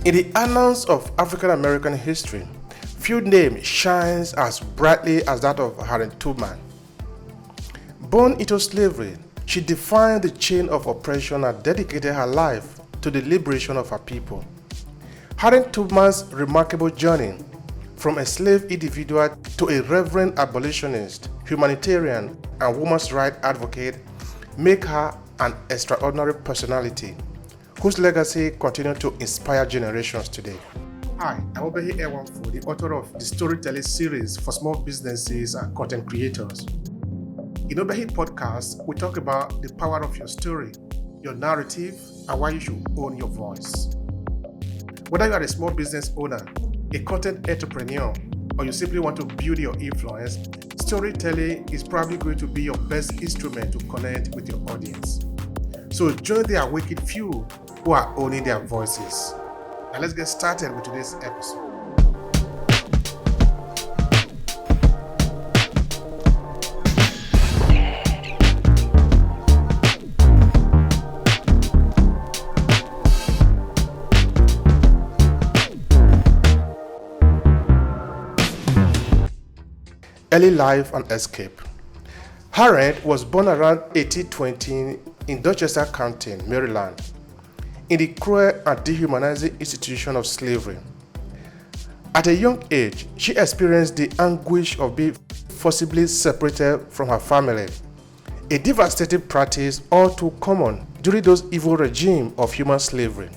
In the annals of African American history, few names shines as brightly as that of Harriet Tubman. Born into slavery, she defied the chain of oppression and dedicated her life to the liberation of her people. Harriet Tubman's remarkable journey from a enslaved individual to a reverend abolitionist, humanitarian, and women's rights advocate make her an extraordinary personality whose legacy continues to inspire generations today. Hi, I'm Obehi Ewanfo, the author of the storytelling series for small businesses and content creators. In Obehi Podcast, we talk about the power of your story, your narrative, and why you should own your voice. Whether you are a small business owner, a content entrepreneur, or you simply want to build your influence, storytelling is probably going to be your best instrument to connect with your audience. So join the awakened few who are owning their voices. Now let's get started with today's episode. Early life and escape. Harriet was born around 1820 in Dorchester County, Maryland, in the cruel and dehumanizing institution of slavery. At a young age, she experienced the anguish of being forcibly separated from her family, a devastating practice all too common during those evil regimes of human slavery.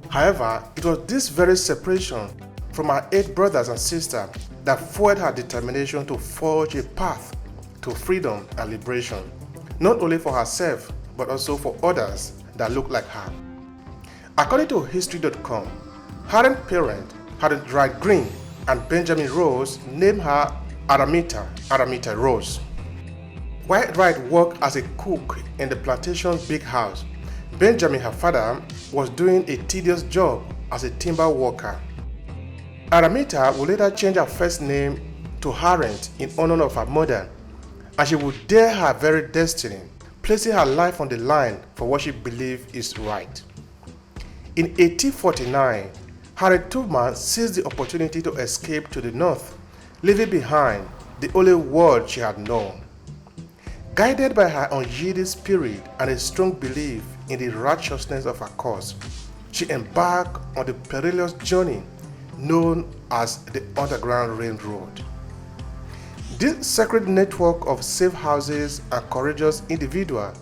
However, it was this very separation from her 8 brothers and sisters that fueled her determination to forge a path to freedom and liberation, not only for herself, but also for others that look like her. According to History.com, Harriet's parents, Harriet Wright Green and Benjamin Rose, named her Aramita Rose. While Wright worked as a cook in the plantation's big house, Benjamin, her father, was doing a tedious job as a timber worker. Aramita would later change her first name to Harriet in honor of her mother, and she would dare her very destiny, placing her life on the line for what she believed is right. In 1849, Harriet Tubman seized the opportunity to escape to the north, leaving behind the only world she had known. Guided by her unyielding spirit and a strong belief in the righteousness of her cause, she embarked on the perilous journey known as the Underground Railroad. This sacred network of safe houses and courageous individuals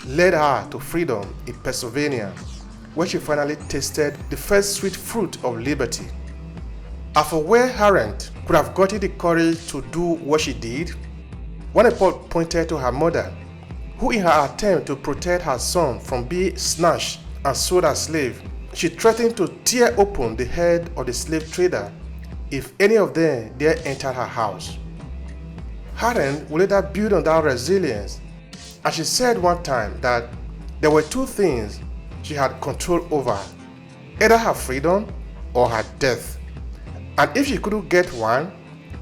led her to freedom in Pennsylvania, where she finally tasted the first sweet fruit of liberty. As for where Harriet could have gotten the courage to do what she did, one report pointed to her mother, who in her attempt to protect her son from being snatched and sold as slave, she threatened to tear open the head of the slave trader if any of them dare enter her house. Harriet would later build on that resilience, and she said one time that there were 2 things she had control over, either her freedom or her death, and if she couldn't get one,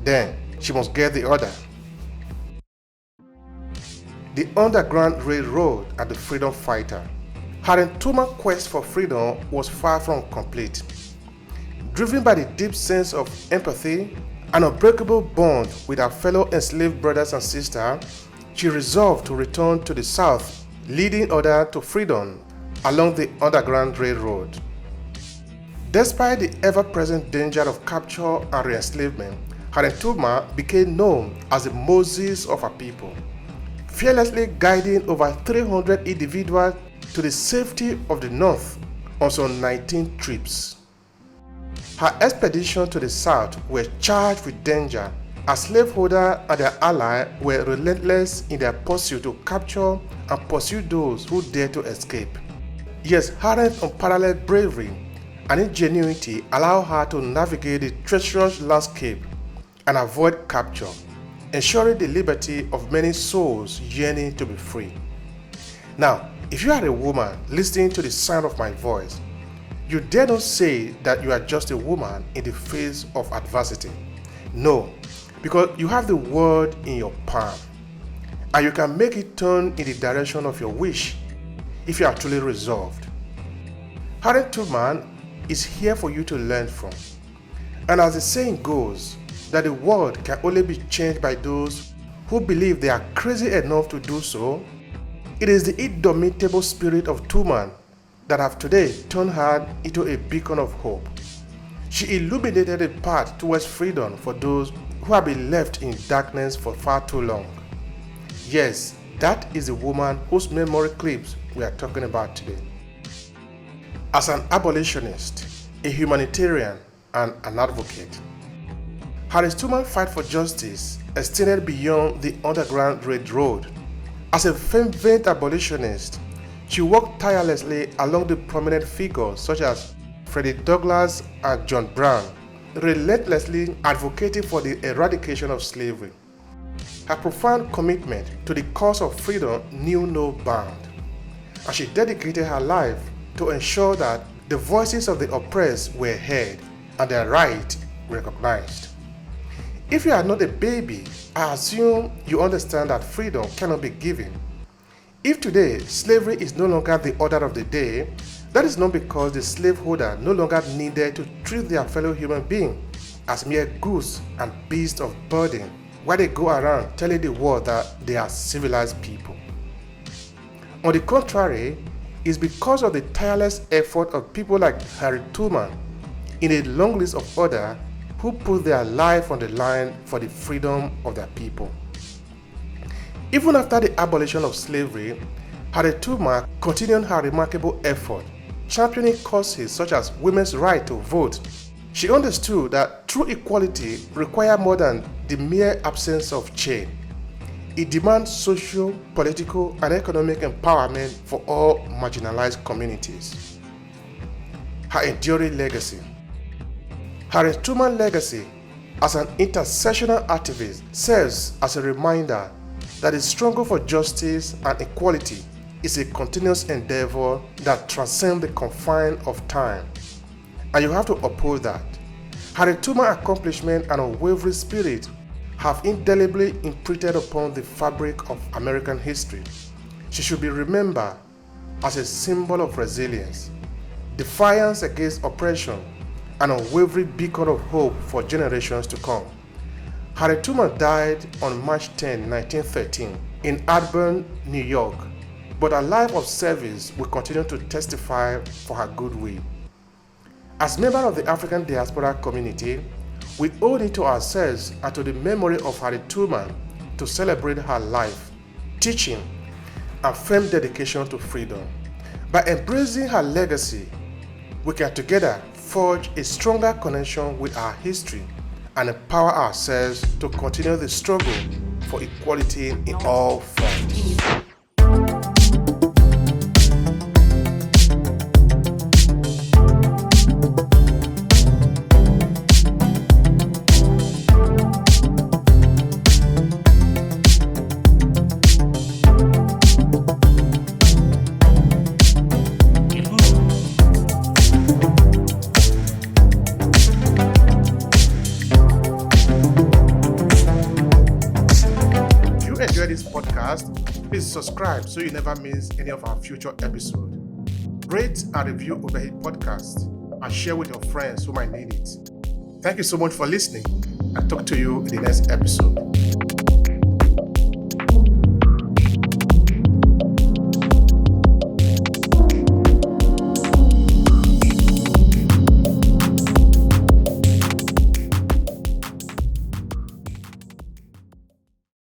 then she must get the other. The Underground Railroad and the Freedom Fighter. Harriet Tubman's quest for freedom was far from complete. Driven by the deep sense of empathy and unbreakable bond with her fellow enslaved brothers and sisters, she resolved to return to the South, leading others to freedom along the Underground Railroad. Despite the ever-present danger of capture and re-enslavement, Harriet Tubman became known as the Moses of her people, fearlessly guiding over 300 individuals to the safety of the North on some 19 trips. Her expeditions to the South were charged with danger, as slaveholders and their allies were relentless in their pursuit to capture and pursue those who dared to escape. Yes, Harriet's unparalleled bravery and ingenuity allowed her to navigate the treacherous landscape and avoid capture, ensuring the liberty of many souls yearning to be free. Now, if you are a woman listening to the sound of my voice, you dare not say that you are just a woman in the face of adversity. No, because you have the world in your palm, and you can make it turn in the direction of your wish if you are truly resolved. Harriet Tubman is here for you to learn from. And as the saying goes, that the world can only be changed by those who believe they are crazy enough to do so, it is the indomitable spirit of Tubman that have today turned her into a beacon of hope. She illuminated a path towards freedom for those who have been left in darkness for far too long. Yes, that is the woman whose memory clips we are talking about today. As an abolitionist, a humanitarian, and an advocate, Harriet Tubman's fight for justice extended beyond the Underground Railroad. As a fervent abolitionist, she worked tirelessly along the prominent figures such as Frederick Douglass and John Brown, relentlessly advocating for the eradication of slavery. Her profound commitment to the cause of freedom knew no bound, and she dedicated her life to ensure that the voices of the oppressed were heard and their rights recognized. If you are not a baby, I assume you understand that freedom cannot be given. If today slavery is no longer the order of the day, that is not because the slaveholder no longer needed to treat their fellow human being as mere goods and beasts of burden while they go around telling the world that they are civilized people. On the contrary, it's because of the tireless effort of people like Harriet Tubman in a long list of others who put their life on the line for the freedom of their people. Even after the abolition of slavery, Harriet Tubman continued her remarkable effort, championing causes such as women's right to vote. She understood that true equality required more than the mere absence of chain. It demands social, political, and economic empowerment for all marginalized communities. Her enduring legacy. Harriet Tubman's legacy as an intersectional activist serves as a reminder that the struggle for justice and equality is a continuous endeavor that transcends the confines of time, and you have to uphold that. Harriet Tubman's accomplishment and unwavering spirit have indelibly imprinted upon the fabric of American history. She should be remembered as a symbol of resilience, defiance against oppression, and unwavering beacon of hope for generations to come. Harriet Tubman died on March 10, 1913 in Auburn, New York, but her life of service will continue to testify for her goodwill. As members of the African diaspora community, we owe it to ourselves and to the memory of Harriet Tubman to celebrate her life, teaching, and firm dedication to freedom. By embracing her legacy, we can together forge a stronger connection with our history and empower ourselves to continue the struggle for equality in all forms. This podcast, please subscribe so you never miss any of our future episodes. Rate and review Overheat Podcast and share with your friends who might need it. Thank you so much for listening, and talk to you in the next episode.